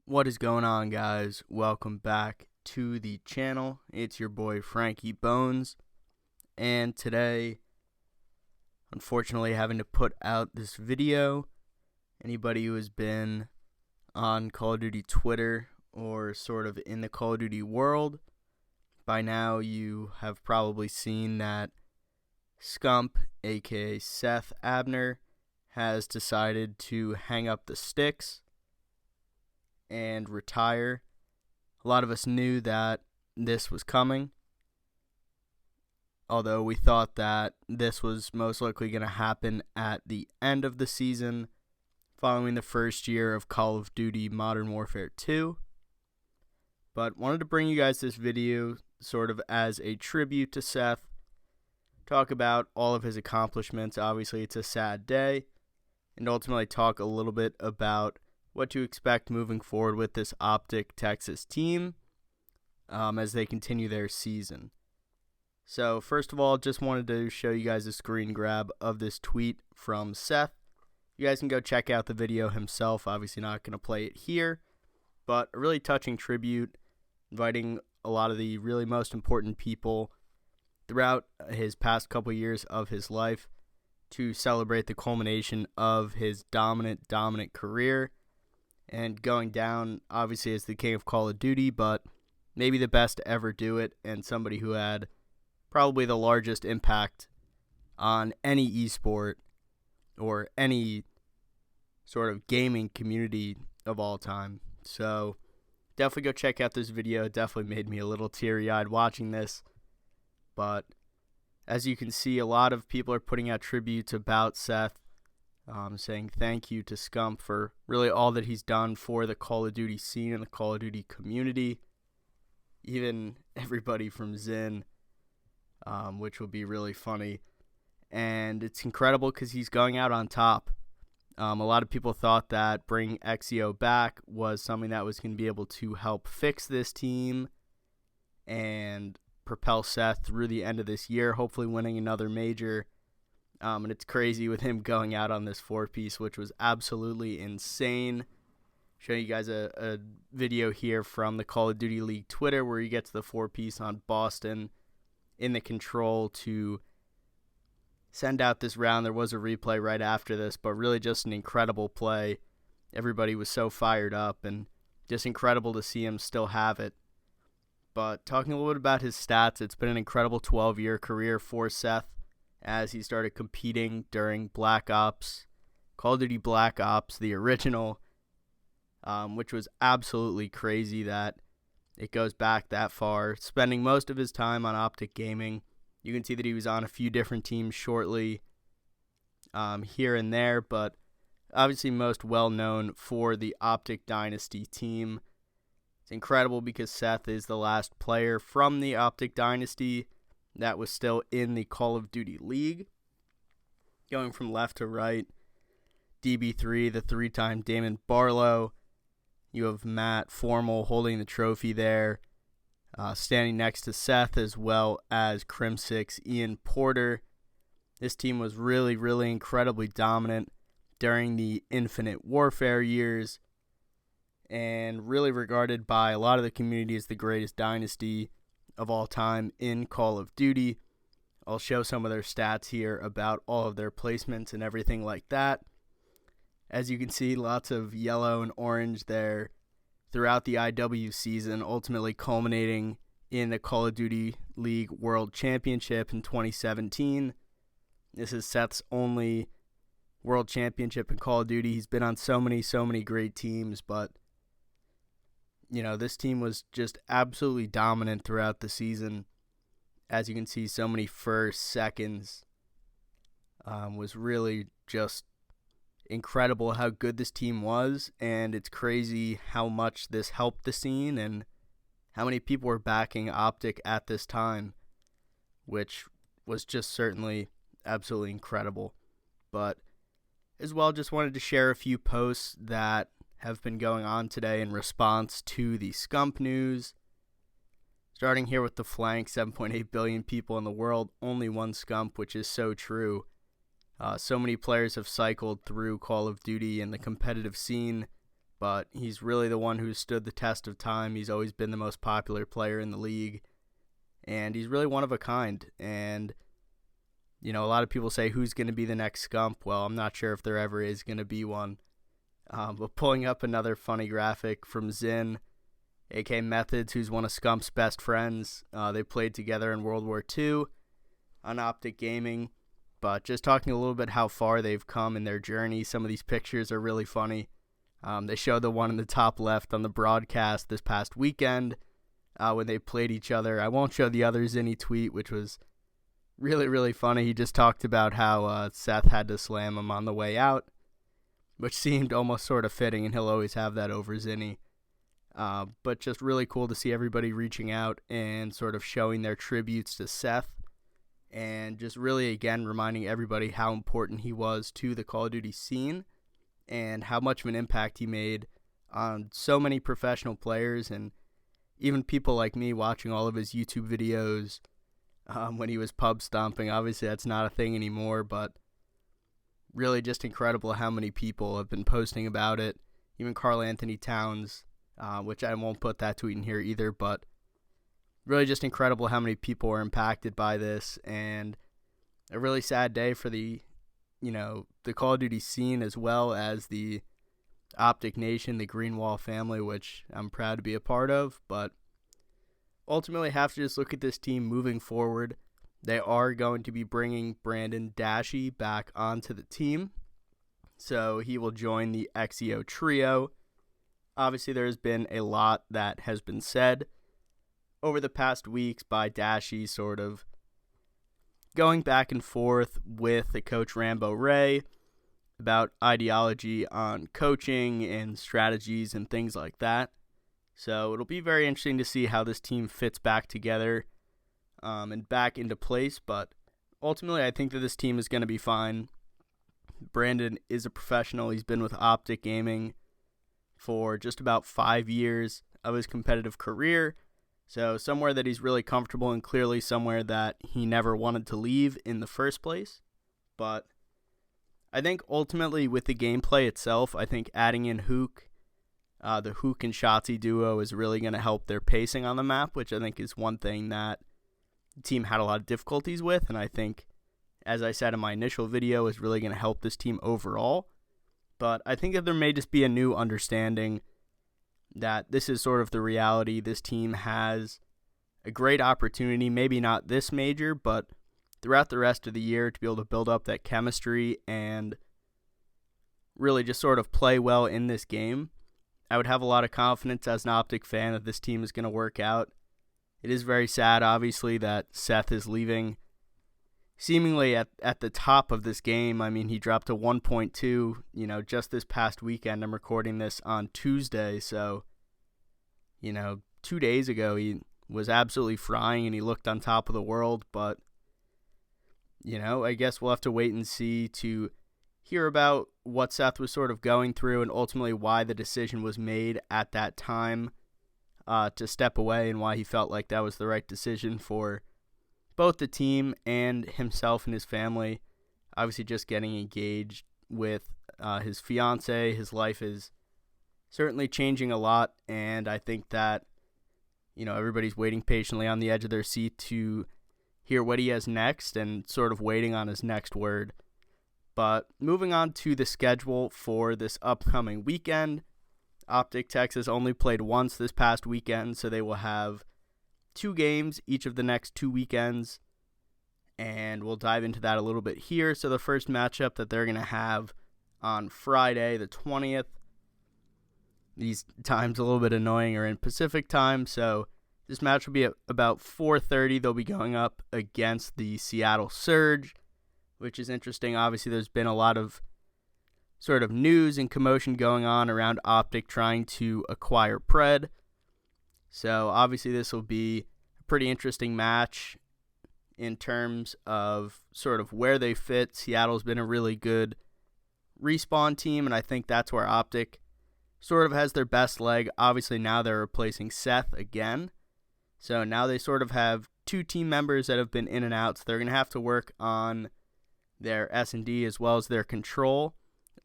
What is going on, guys? Welcome back to the channel. It's your boy Frankie Bones, and today, unfortunately, having to put out this video. Anybody who has been on Call of Duty Twitter or sort of in the Call of Duty world, by now you have probably seen that Scump, aka Seth Abner, has decided to hang up the sticks and retire. A lot of us knew that this was coming, although we thought that this was most likely going to happen at the end of the season following the first year of Call of Duty Modern Warfare 2. But wanted to bring you guys this video sort of as a tribute to Seth, talk about all of his accomplishments. Obviously, it's a sad day, and ultimately talk a little bit about what to expect moving forward with this Optic Texas team as they continue their season. So first of all, just wanted to show you guys a screen grab of this tweet from Seth. You guys can go check out the video himself. Obviously not going to play it here, but a really touching tribute, inviting a lot of the really most important people throughout his past couple years of his life to celebrate the culmination of his dominant career, and going down, obviously, as the king of Call of Duty, but maybe the best to ever do it, and somebody who had probably the largest impact on any esport or any sort of gaming community of all time. So definitely go check out this video. It definitely made me a little teary-eyed watching this. But as you can see, a lot of people are putting out tributes about Seth, saying thank you to Scump for really all that he's done for the Call of Duty scene and the Call of Duty community. Even everybody from Zin, which will be really funny. And it's incredible because he's going out on top. A lot of people thought that bringing Exio back was something that was going to be able to help fix this team and propel Seth through the end of this year, hopefully winning another major. And it's crazy with him going out on this 4-piece, which was absolutely insane. Showing you guys a video here from the Call of Duty League Twitter where he gets the 4-piece on Boston in the control to send out this round. There was a replay right after this, but really just an incredible play. Everybody was so fired up, and just incredible to see him still have it. But talking a little bit about his stats, it's been an incredible 12-year career for Seth as he started competing during Black Ops, Call of Duty Black Ops, the original, which was absolutely crazy that it goes back that far. Spending most of his time on Optic Gaming. You can see that he was on a few different teams shortly here and there, but obviously most well-known for the Optic Dynasty team. It's incredible because Seth is the last player from the Optic Dynasty that was still in the Call of Duty League. Going from left to right, DB3, the 3-time Damon Barlow. You have Matt Formal holding the trophy there, standing next to Seth, as well as Crim6 Ian Porter. This team was really, really incredibly dominant during the Infinite Warfare years, and really regarded by a lot of the community as the greatest dynasty of all time in Call of Duty. I'll show some of their stats here about all of their placements and everything like that. As you can see, lots of yellow and orange there throughout the IW season, ultimately culminating in the Call of Duty League World Championship in 2017. This is Seth's only World Championship in Call of Duty. He's been on so many great teams, but you know, this team was just absolutely dominant throughout the season. As you can see, so many first, seconds. Was really just incredible how good this team was, and it's crazy how much this helped the scene and how many people were backing Optic at this time, which was just certainly absolutely incredible. But as well, just wanted to share a few posts that have been going on today in response to the Scump news. Starting here with the flank, 7.8 billion people in the world, only one Scump, which is so true. So many players have cycled through Call of Duty and the competitive scene but he's really the one who's stood the test of time. He's always been the most popular player in the league, and he's really one of a kind. And, a lot of people say, who's going to be the next Scump? Well, I'm not sure if there ever is going to be one. But pulling up another funny graphic from Zin, a.k.a. Methods, who's one of Scump's best friends. They played together in World War II on Optic Gaming. But just talking a little bit how far they've come in their journey. Some of these pictures are really funny. They show the one in the top left on the broadcast this past weekend when they played each other. I won't show the other Zinni tweet, which was really, really funny. He just talked about how Seth had to slam him on the way out, which seemed almost sort of fitting, and he'll always have that over Zinni. But just really cool to see everybody reaching out and sort of showing their tributes to Seth, and just really, again, reminding everybody how important he was to the Call of Duty scene and how much of an impact he made on so many professional players and even people like me watching all of his YouTube videos when he was pub stomping. Obviously, that's not a thing anymore, but really just incredible how many people have been posting about it. Even Karl Anthony Towns, which I won't put that tweet in here either, but really just incredible how many people were impacted by this, and a really sad day for the Call of Duty scene as well as the Optic Nation, the Greenwall family, which I'm proud to be a part of. But ultimately have to just look at this team moving forward. They are going to be bringing Brandon Dashi back onto the team, so he will join the XEO trio. Obviously, there has been a lot that has been said over the past weeks by Dashi, sort of going back and forth with the coach Rambo Ray about ideology on coaching and strategies and things like that. So it'll be very interesting to see how this team fits back together and back into place. But ultimately, I think that this team is going to be fine. Brandon is a professional. He's been with Optic Gaming for just about 5 years of his competitive career. So somewhere that he's really comfortable, and clearly somewhere that he never wanted to leave in the first place. But I think ultimately with the gameplay itself, I think adding in Hook, the Hook and Shotzi duo is really going to help their pacing on the map, which I think is one thing that the team had a lot of difficulties with. And I think, as I said in my initial video, is really going to help this team overall. But I think that there may just be a new understanding that this is sort of the reality. This team has a great opportunity, maybe not this major, but throughout the rest of the year to be able to build up that chemistry and really just sort of play well in this game. I would have a lot of confidence as an Optic fan that this team is going to work out. It is very sad, obviously, that Seth is leaving seemingly at the top of this game. I mean, he dropped to 1.2, just this past weekend. I'm recording this on Tuesday, so, 2 days ago he was absolutely frying and he looked on top of the world. But, I guess we'll have to wait and see to hear about what Seth was sort of going through and ultimately why the decision was made at that time to step away, and why he felt like that was the right decision for both the team and himself and his family. Obviously, just getting engaged with his fiance, his life is certainly changing a lot, and I think that everybody's waiting patiently on the edge of their seat to hear what he has next and sort of waiting on his next word. But moving on to the schedule for this upcoming weekend, Optic Texas only played once this past weekend, so they will have 2 games each of the next 2 weekends, and we'll dive into that a little bit here. So the first matchup that they're going to have on Friday, the 20th, these times a little bit annoying, are in Pacific time, so this match will be at about 4:30. They'll be going up against the Seattle Surge, which is interesting. Obviously, there's been a lot of sort of news and commotion going on around Optic trying to acquire Pred. So obviously this will be a pretty interesting match in terms of sort of where they fit. Seattle's been a really good respawn team, and I think that's where Optic sort of has their best leg. Obviously now they're replacing Seth again. So now they sort of have 2 team members that have been in and out. So they're going to have to work on their S&D as well as their control.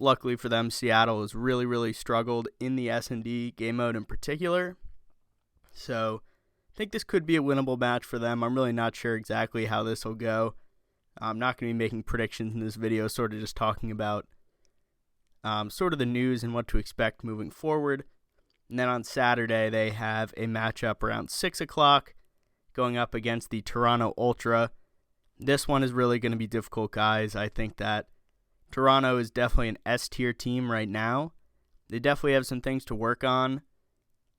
luckily for them, Seattle has really, really struggled in the S&D game mode in particular. So I think this could be a winnable match for them. I'm really not sure exactly how this will go. I'm not going to be making predictions in this video, sort of just talking about sort of the news and what to expect moving forward. And then on Saturday, they have a matchup around 6 o'clock going up against the Toronto Ultra. This one is really going to be difficult, guys. I think that Toronto is definitely an S-tier team right now. They definitely have some things to work on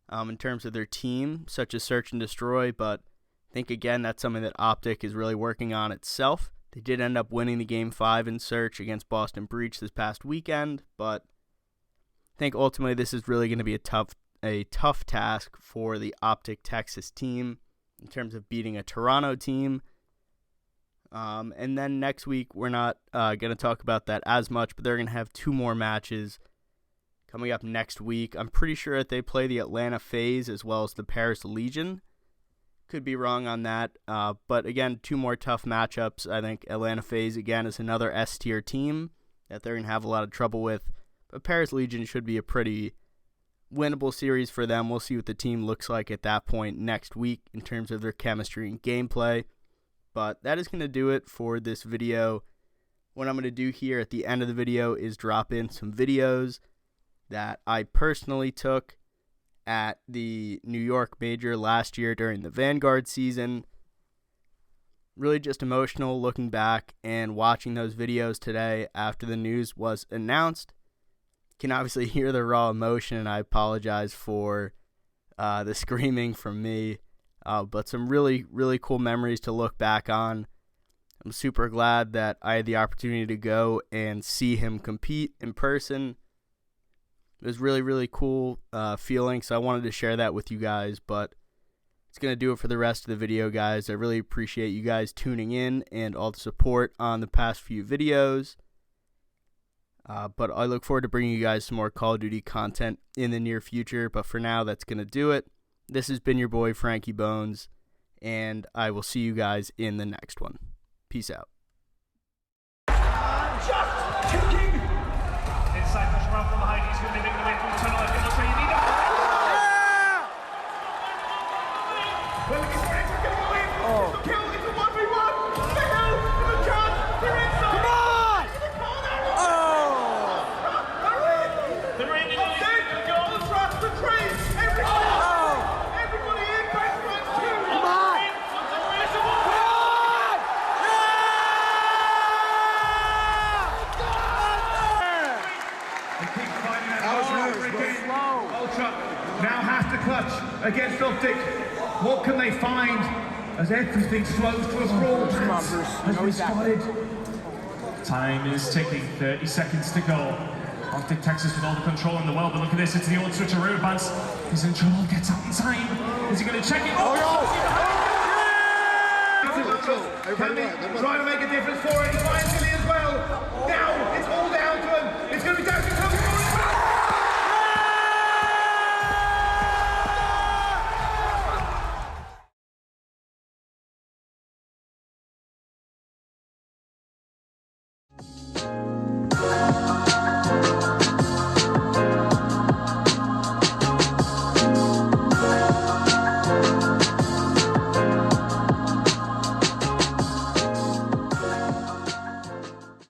in terms of their team, such as search and destroy, but I think, again, that's something that Optic is really working on itself. They did end up winning the Game 5 in search against Boston Breach this past weekend, but I think ultimately this is really going to be a tough task for the Optic Texas team in terms of beating a Toronto team. And then next week, we're not going to talk about that as much, but they're going to have 2 more matches coming up next week. I'm pretty sure that they play the Atlanta FaZe as well as the Paris Legion. Could be wrong on that. But again, 2 more tough matchups. I think Atlanta FaZe, again, is another S-tier team that they're going to have a lot of trouble with. But Paris Legion should be a pretty winnable series for them. We'll see what the team looks like at that point next week in terms of their chemistry and gameplay. But that is going to do it for this video. What I'm going to do here at the end of the video is drop in some videos that I personally took at the New York Major last year during the Vanguard season. Really just emotional looking back and watching those videos today after the news was announced. You can obviously hear the raw emotion, and I apologize for the screaming from me. But some really, really cool memories to look back on. I'm super glad that I had the opportunity to go and see him compete in person. It was really, really cool feeling, so I wanted to share that with you guys. But it's going to do it for the rest of the video, guys. I really appreciate you guys tuning in and all the support on the past few videos. But I look forward to bringing you guys some more Call of Duty content in the near future. But for now, that's going to do it. This has been your boy, Frankie Bones, and I will see you guys in the next one. Peace out. Just kicking! Inside push around from behind, he's going to be making the way through the tunnel. I think that's where you need it. Well, he's ready to get away. It's a kill, it's a 1v1. What the hell? There's a chance. They're inside. Come on! The ring is going to go. The trust, the train, everybody. Everybody in, back to us too. Come on! Ultra now has to clutch against Optic. What can they find as everything slows to a crawl? Has we started? Time is ticking, 30 seconds to go. Optic Texas with all the control in the world, but look at this, it's the old switcheroo advance. He's in trouble, gets out in time. Is he going to check it? Oh no! Can he try to make a difference for it? He finds Billy as well. Now